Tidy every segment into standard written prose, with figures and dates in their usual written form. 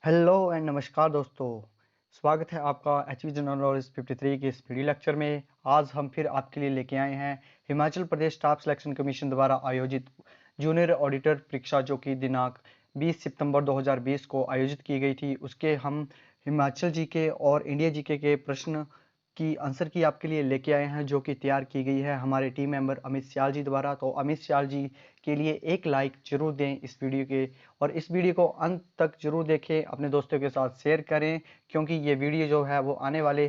Hello and नमस्कार दोस्तों। स्वागत है आपका एच वी जनरल नॉलेज 53 के इस वीडियो लेक्चर में। आज हम फिर आपके लिए लेके आए हैं Himachal Pradesh staff selection commission द्वारा आयोजित जूनियर ऑडिटर परीक्षा, जो कि दिनांक 20 सितंबर 2020 को आयोजित की गई थी। उसके हम हिमाचल जीके और इंडिया जीके के प्रश्न की आंसर की आपके लिए लेके आए हैं, जो कि तैयार की गई है हमारे टीम मेंबर अमित सियाल जी द्वारा। तो अमित सियाल जी के लिए एक लाइक जरूर दें इस वीडियो के, और इस वीडियो को अंत तक जरूर देखें, अपने दोस्तों के साथ शेयर करें, क्योंकि ये वीडियो जो है वो आने वाले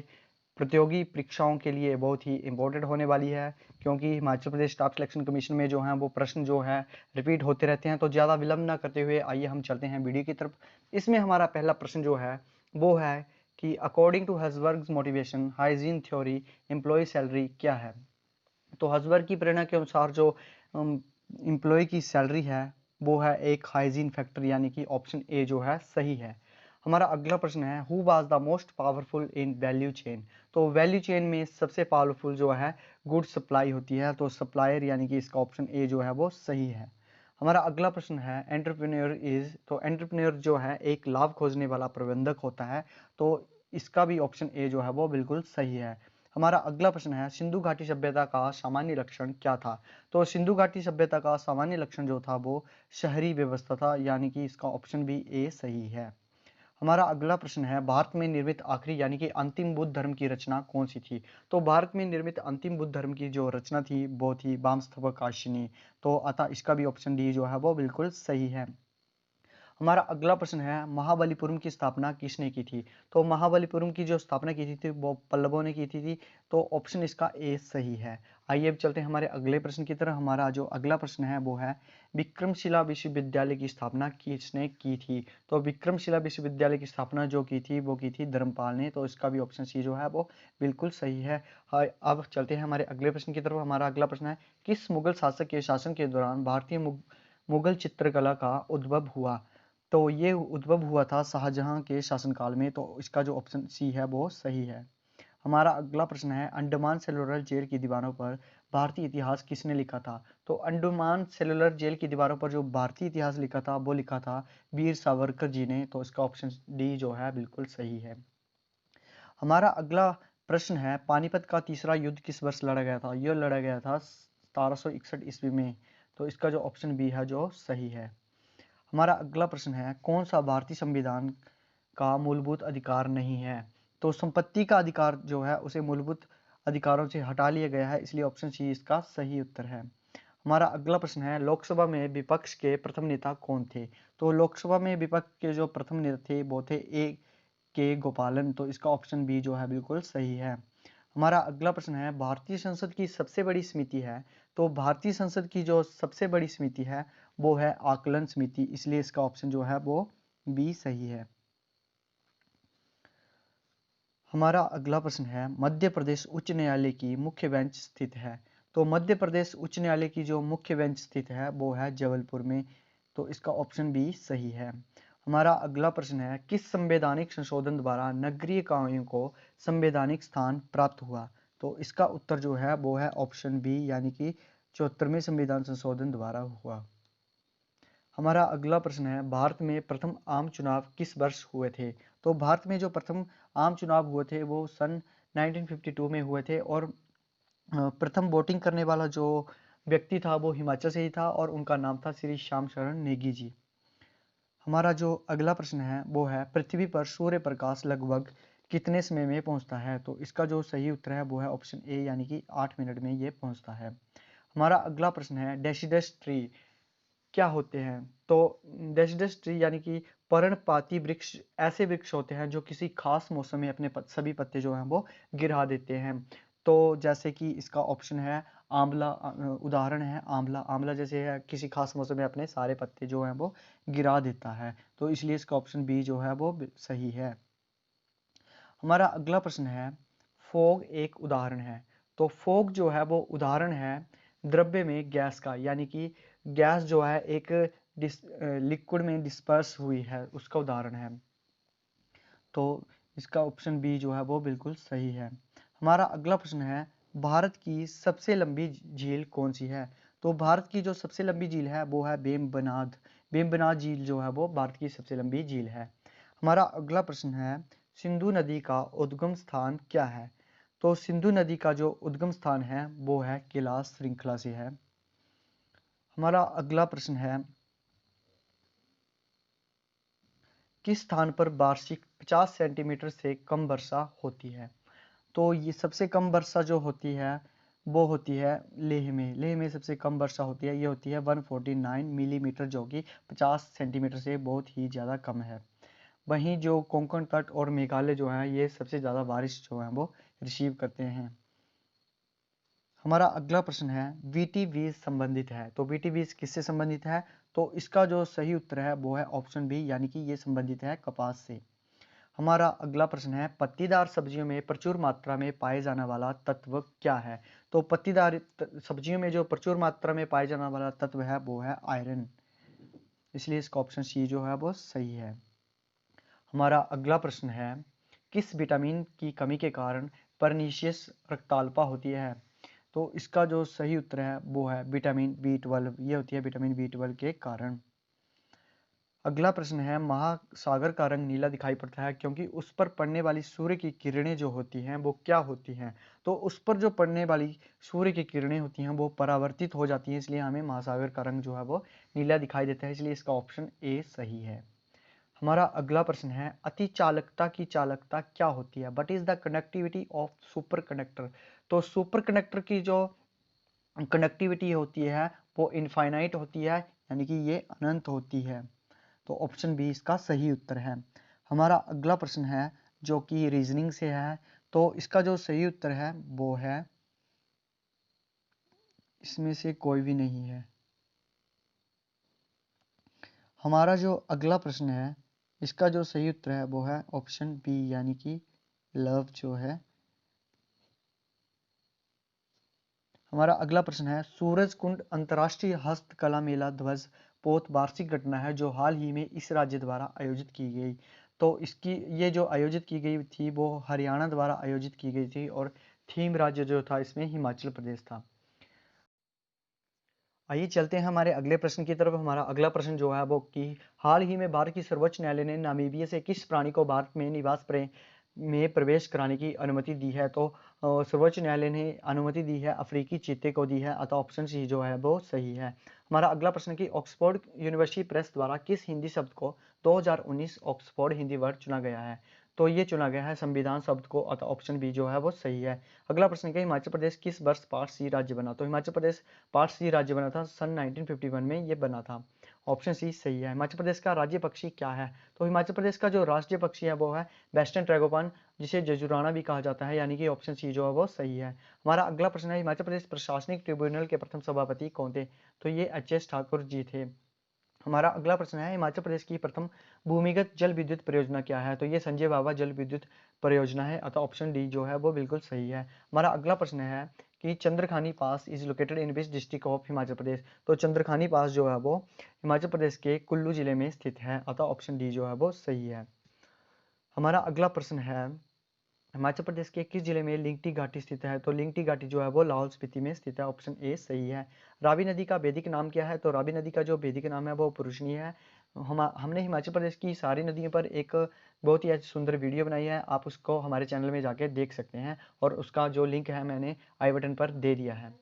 प्रतियोगी परीक्षाओं के लिए बहुत ही इंपॉर्टेंट होने वाली है। क्योंकि Himachal Pradesh staff selection commission में जो है वो प्रश्न जो है रिपीट होते रहते हैं। तो ज़्यादा विलंब ना करते हुए आइए हम चलते हैं वीडियो की तरफ। इसमें हमारा पहला प्रश्न जो है वो है कि according to Herzberg's motivation hygiene theory employ salary क्या है। तो हसबर्ग की प्रेरणा के अनुसार जो एम्प्लॉय की सैलरी है वो है एक हाइजीन फैक्टर, यानी कि ऑप्शन ए जो है सही है। हमारा अगला प्रश्न है who was the most powerful in value chain. तो वैल्यू चेन में सबसे पावरफुल जो है गुड सप्लाई होती है, तो सप्लायर यानी कि इसका ऑप्शन ए जो है वो सही है। हमारा अगला प्रश्न है एंटरप्रेन्योर इज। तो एंटरप्रेन्योर जो है एक लाभ खोजने वाला प्रबंधक होता है, तो इसका भी ऑप्शन ए जो है वो बिल्कुल सही है। हमारा अगला प्रश्न है सिंधु घाटी सभ्यता का सामान्य लक्षण क्या था। तो सिंधु घाटी सभ्यता का सामान्य लक्षण जो था वो शहरी व्यवस्था था, यानी कि इसका ऑप्शन भी ए सही है। हमारा अगला प्रश्न है भारत में निर्मित आखिरी यानी कि अंतिम बुद्ध धर्म की रचना कौन सी थी। तो भारत में निर्मित अंतिम बुद्ध धर्म की जो रचना थी वो थी वामस्तवकाशिनी। तो अतः इसका भी ऑप्शन डी जो है वो बिल्कुल सही है। हमारा अगला प्रश्न है महाबलीपुरम की स्थापना किसने की थी। तो महाबलीपुरम की जो स्थापना की थी वो पल्लवों ने की थी। तो ऑप्शन इसका ए सही है। आइए अब चलते हैं हमारे अगले प्रश्न की तरफ। हमारा जो अगला प्रश्न है वो है विक्रमशिला विश्वविद्यालय की स्थापना किसने की थी। तो विक्रमशिला विश्वविद्यालय की स्थापना जो की थी वो की थी धर्मपाल ने। तो इसका भी ऑप्शन सी जो है वो बिल्कुल सही है। हाँ, अब चलते हैं हमारे अगले प्रश्न की तरफ। हमारा अगला प्रश्न है किस मुगल शासक के शासन के दौरान भारतीय मुगल चित्रकला का उद्भव हुआ। तो ये उद्भव हुआ था शाहजहां के शासनकाल में। तो इसका जो ऑप्शन सी है वो सही है। हमारा अगला प्रश्न है अंडमान सेलुलर जेल की दीवारों पर भारतीय इतिहास किसने लिखा था। तो अंडमान सेलुलर जेल की दीवारों पर जो भारतीय इतिहास लिखा था वो लिखा था वीर सावरकर जी ने। तो इसका ऑप्शन डी जो है बिल्कुल सही है। हमारा अगला प्रश्न है पानीपत का तीसरा युद्ध किस वर्ष लड़ा गया था। यह लड़ा गया था 1761 ईस्वी में। तो इसका जो ऑप्शन बी है जो सही है। हमारा अगला प्रश्न है कौन सा भारतीय संविधान का मूलभूत अधिकार नहीं है। तो संपत्ति का अधिकार जो है उसे मूलभूत अधिकारों से हटा लिया गया है, इसलिए ऑप्शन सी इसका सही उत्तर है। हमारा अगला प्रश्न है लोकसभा में विपक्ष के प्रथम नेता कौन थे। तो लोकसभा में विपक्ष के जो प्रथम नेता थे वो थे ए के गोपालन। तो इसका ऑप्शन बी जो है बिल्कुल सही है। हमारा अगला प्रश्न है भारतीय संसद की सबसे बड़ी समिति है। तो भारतीय संसद की जो सबसे बड़ी समिति है वो है आकलन समिति, इसलिए इसका ऑप्शन जो है वो बी सही है। हमारा अगला प्रश्न है मध्य प्रदेश उच्च न्यायालय की मुख्य बेंच स्थित है। तो मध्य प्रदेश उच्च न्यायालय की जो मुख्य बेंच स्थित है वो है जबलपुर में। तो इसका ऑप्शन बी सही है। हमारा अगला प्रश्न है किस संवैधानिक संशोधन द्वारा नगरीय निकायों को संवैधानिक स्थान प्राप्त हुआ। तो इसका उत्तर जो है वो है ऑप्शन बी, यानी कि 74वें संविधान संशोधन द्वारा हुआ। हमारा अगला प्रश्न है भारत में प्रथम आम चुनाव किस वर्ष हुए थे। तो भारत में जो प्रथम आम चुनाव हुए थे वो सन 1952 में हुए थे, और प्रथम वोटिंग करने वाला जो व्यक्ति था वो हिमाचल से ही था, और उनका नाम था श्री श्याम शरण नेगी जी। हमारा जो अगला प्रश्न है वो है पृथ्वी पर सूर्य प्रकाश लगभग कितने समय में पहुंचता है। तो इसका जो सही उत्तर है वो है ऑप्शन ए, यानी कि 8 मिनट में ये पहुंचता है। हमारा अगला प्रश्न है डेसिडस ट्री क्या होते हैं। तो डेसिडस ट्री यानी कि पर्णपाती वृक्ष ऐसे वृक्ष होते हैं जो किसी खास मौसम में अपने सभी पत्ते जो हैं वो गिरा देते हैं। तो जैसे कि इसका ऑप्शन है आंवला, उदाहरण है आंवला। आंवला जैसे है किसी खास मौसम में अपने सारे पत्ते जो हैं वो गिरा देता है। तो इसलिए इसका ऑप्शन बी जो है वो सही है। हमारा अगला प्रश्न है फोग एक उदाहरण है। तो फोग जो है वो उदाहरण है द्रव्य में गैस का, यानी कि गैस जो है एक लिक्विड में डिस्पर्स हुई है उसका उदाहरण है। तो इसका ऑप्शन बी जो है वो बिल्कुल सही है। हमारा अगला प्रश्न है भारत की सबसे लंबी झील कौन सी है। तो भारत की जो सबसे लंबी झील है वो है बेम्बनाद। बेम्बनाद झील जो है वो भारत की सबसे लंबी झील है। हमारा अगला प्रश्न है, सिंधु नदी का उद्गम स्थान क्या है? तो सिंधु नदी का जो उद्गम स्थान है वो है कैलाश श्रृंखला से है। हमारा अगला प्रश्न है, किस स्थान पर वार्षिक 50 सेंटीमीटर से कम वर्षा होती है? तो ये सबसे कम वर्षा जो होती है वो होती है लेह में। लेह में सबसे कम वर्षा होती है, ये होती है 149 मिलीमीटर, जो कि 50 सेंटीमीटर से बहुत ही ज़्यादा कम है। वहीं जो कोंकण तट और मेघालय जो है ये सबसे ज़्यादा बारिश जो है वो रिसीव करते हैं। हमारा अगला प्रश्न है, वीटी बीज संबंधित है। तो वीटी बीज किससे संबंधित है? तो इसका जो सही उत्तर है वो है ऑप्शन बी, यानी कि ये संबंधित है कपास से। हमारा अगला प्रश्न है, पत्तीदार सब्जियों में प्रचुर मात्रा में पाए जाने वाला तत्व क्या है? तो पत्तीदार सब्जियों में जो प्रचुर मात्रा में पाए जाने वाला तत्व है वो है आयरन, इसलिए इसका ऑप्शन सी जो है वो सही है। हमारा अगला प्रश्न है, किस विटामिन की कमी के कारण परनीशियस रक्ताल्पा होती है? तो इसका जो सही उत्तर है वो है विटामिन B12, ये होती है विटामिन B12 के कारण। अगला प्रश्न है, महासागर का रंग नीला दिखाई पड़ता है क्योंकि उस पर पड़ने वाली सूर्य की किरणें जो होती हैं वो क्या होती हैं? तो उस पर जो पड़ने वाली सूर्य की किरणें होती हैं वो परावर्तित हो जाती हैं, इसलिए हमें महासागर का रंग जो है वो नीला दिखाई देता है, इसलिए इसका ऑप्शन ए सही है। हमारा अगला प्रश्न है, अति चालकता की चालकता क्या होती है? What is the connectivity of super conductor? तो सुपर कंडक्टर की जो कनेक्टिविटी होती है वो इनफाइनाइट होती है, यानी कि ये अनंत होती है। तो ऑप्शन बी इसका सही उत्तर है। हमारा अगला प्रश्न है जो कि रीजनिंग से है, तो इसका जो सही उत्तर है वो है, इसमें से कोई भी नहीं है। हमारा जो अगला प्रश्न है इसका जो सही उत्तर है वो है ऑप्शन बी, यानी कि लव जो है। हमारा अगला प्रश्न है, सूरज कुंड अंतर्राष्ट्रीय हस्तकला मेला ध्वज पोत वार्षिक घटना है जो हाल ही में इस राज्य द्वारा आयोजित की गई। तो इसकी ये जो आयोजित की गई थी वो हरियाणा द्वारा आयोजित की गई थी और थीम राज्य जो था इसमें हिमाचल प्रदेश था। आइए चलते हैं हमारे अगले प्रश्न की तरफ। हमारा अगला प्रश्न जो है वो कि हाल ही में भारत की सर्वोच्च न्यायालय ने नामीबिया से किस प्राणी को भारत में निवास में प्रवेश कराने की अनुमति दी है? तो सर्वोच्च न्यायालय ने अनुमति दी है अफ्रीकी चीते को दी है, अतः ऑप्शन सी जो है वो सही है। हमारा अगला प्रश्न कि ऑक्सफोर्ड यूनिवर्सिटी प्रेस द्वारा किस हिंदी शब्द को 2019 ऑक्सफोर्ड हिंदी वर्ड चुना गया है? तो ये चुना गया है संविधान शब्द को, अतः ऑप्शन बी जो है वो सही है। अगला प्रश्न कि हिमाचल प्रदेश किस वर्ष पार्ट सी राज्य बना? तो हिमाचल प्रदेश पार्ट सी राज्य बना था सन 1951 में ये बना था, ऑप्शन सी सही है। हिमाचल प्रदेश का राज्य पक्षी क्या है? तो हिमाचल प्रदेश का जो राष्ट्रीय पक्षी है वो है वेस्टर्न ट्रैगोपन, जिसे जजुराना भी कहा जाता है, यानी कि ऑप्शन सी जो है वो सही है। हमारा अगला प्रश्न है, हिमाचल प्रदेश प्रशासनिक ट्रिब्यूनल के प्रथम सभापति कौन थे? तो ये एच.एस. ठाकुर जी थे। हमारा अगला प्रश्न है, हिमाचल प्रदेश की प्रथम भूमिगत जल विद्युत परियोजना क्या है? तो ये संजय बाबा जल विद्युत परियोजना है, अतः ऑप्शन डी जो है वो बिल्कुल सही है। हमारा अगला प्रश्न है कि Chandrakhani pass is located in which district of Himachal Pradesh? तो चंद्रखानी पास जो है वो हिमाचल प्रदेश के कुल्लू जिले में स्थित है, अतः ऑप्शन डी जो है वो सही है। हमारा अगला प्रश्न है, हिमाचल प्रदेश के किस जिले में लिंगटी घाटी स्थित है? तो लिंगटी घाटी जो है वो लाहौल स्पीति में स्थित है, ऑप्शन ए सही है। रावी नदी का वैदिक नाम क्या है? तो रावी नदी का जो वैदिक नाम है वो पुरुषनी है। हमने हिमाचल प्रदेश की सारी नदियों पर एक बहुत ही सुंदर वीडियो बनाई है, आप उसको हमारे चैनल में जाके देख सकते हैं और उसका जो लिंक है मैंने आई बटन पर दे दिया है।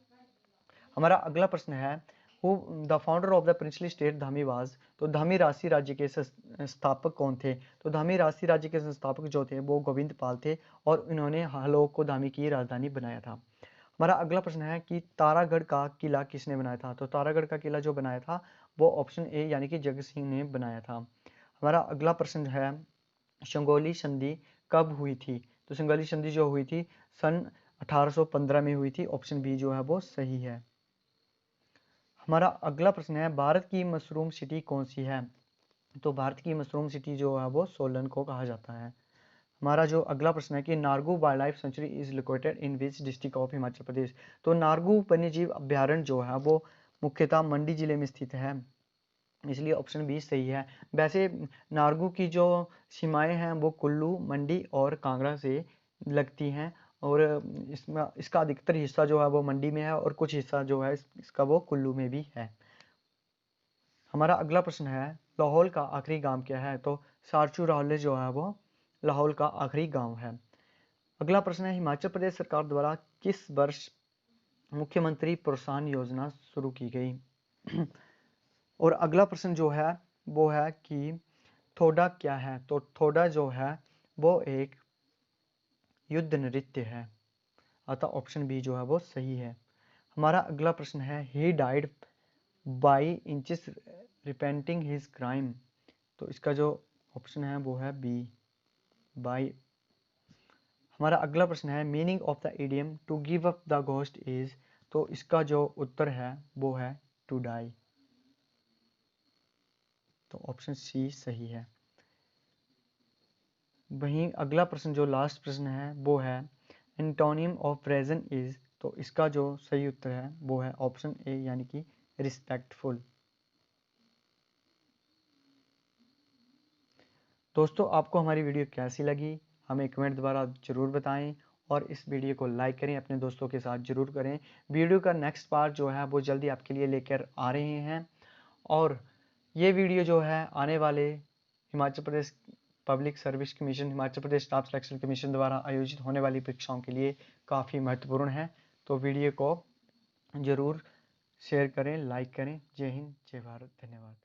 हमारा अगला प्रश्न है, who the founder of the princely state Dhami was? तो धामी राशि राज्य के संस्थापक कौन थे? तो धामी राशि राज्य के संस्थापक जो थे वो गोविंद पाल थे और इन्होंने हालों को धामी की राजधानी बनाया था। हमारा अगला प्रश्न है कि तारागढ़ का किला किसने बनाया था? तो तारागढ़ का किला जो बनाया था वो ऑप्शन ए, यानी कि जगत सिंह ने बनाया था। हमारा अगला प्रश्न है, संगोली संधि कब हुई थी? तो संगोली संधि जो हुई थी सन 1815 में हुई थी, ऑप्शन बी जो है वो सही है। हमारा अगला प्रश्न है, भारत की मशरूम सिटी कौन सी है? तो भारत की मशरूम सिटी जो है वो सोलन को कहा जाता है। हमारा जो अगला प्रश्न है कि Nargu wildlife sanctuary is located in which district of Himachal Pradesh? तो नारगू वन्यजीव अभ्यारण्य जो है वो मुख्यतः मंडी जिले में स्थित है, इसलिए ऑप्शन बी सही है। वैसे नारगू की जो सीमाएं हैं वो कुल्लू, मंडी और कांगड़ा से लगती हैं और इसमें इसका अधिकतर हिस्सा जो है वो मंडी में है और कुछ हिस्सा जो है इसका वो कुल्लू में भी है। हमारा अगला प्रश्न है, लाहौल का आखिरी गांव क्या है? तो सारचू रावले जो है वो लाहौल का आखिरी गांव है। अगला प्रश्न है, हिमाचल प्रदेश सरकार द्वारा किस वर्ष मुख्यमंत्री प्रोत्साहन योजना शुरू की गई? और अगला प्रश्न जो है वो है कि थोडा क्या है? तो थोडा जो है वो एक युद्ध नृत्य है, अतः ऑप्शन बी जो है वो सही है। हमारा अगला प्रश्न है, he died by inches repenting his crime. तो इसका जो ऑप्शन है वो है बी, बाई। हमारा अगला प्रश्न है, meaning of the idiom to give up the ghost is. तो इसका जो उत्तर है वो है टू डाई। तो ऑप्शन सी सही है। वहीं अगला प्रश्न जो लास्ट प्रश्न है वो है, एंटोनिम ऑफ प्रेजेंट इज। तो इसका जो सही उत्तर है वो है ऑप्शन ए, यानी कि रिस्पेक्टफुल। दोस्तों, आपको हमारी वीडियो कैसी लगी हमें कमेंट द्वारा जरूर बताएं, और इस वीडियो को लाइक करें, अपने दोस्तों के साथ जरूर करें। वीडियो का नेक्स्ट पार्ट जो है वो जल्दी आपके लिए लेकर आ रहे हैं, और ये वीडियो जो है आने वाले Himachal Pradesh public service commission, Himachal Pradesh staff selection commission द्वारा आयोजित होने वाली परीक्षाओं के लिए काफ़ी महत्वपूर्ण है। तो वीडियो को जरूर शेयर करें, लाइक करें। जय हिंद, जय भारत, धन्यवाद।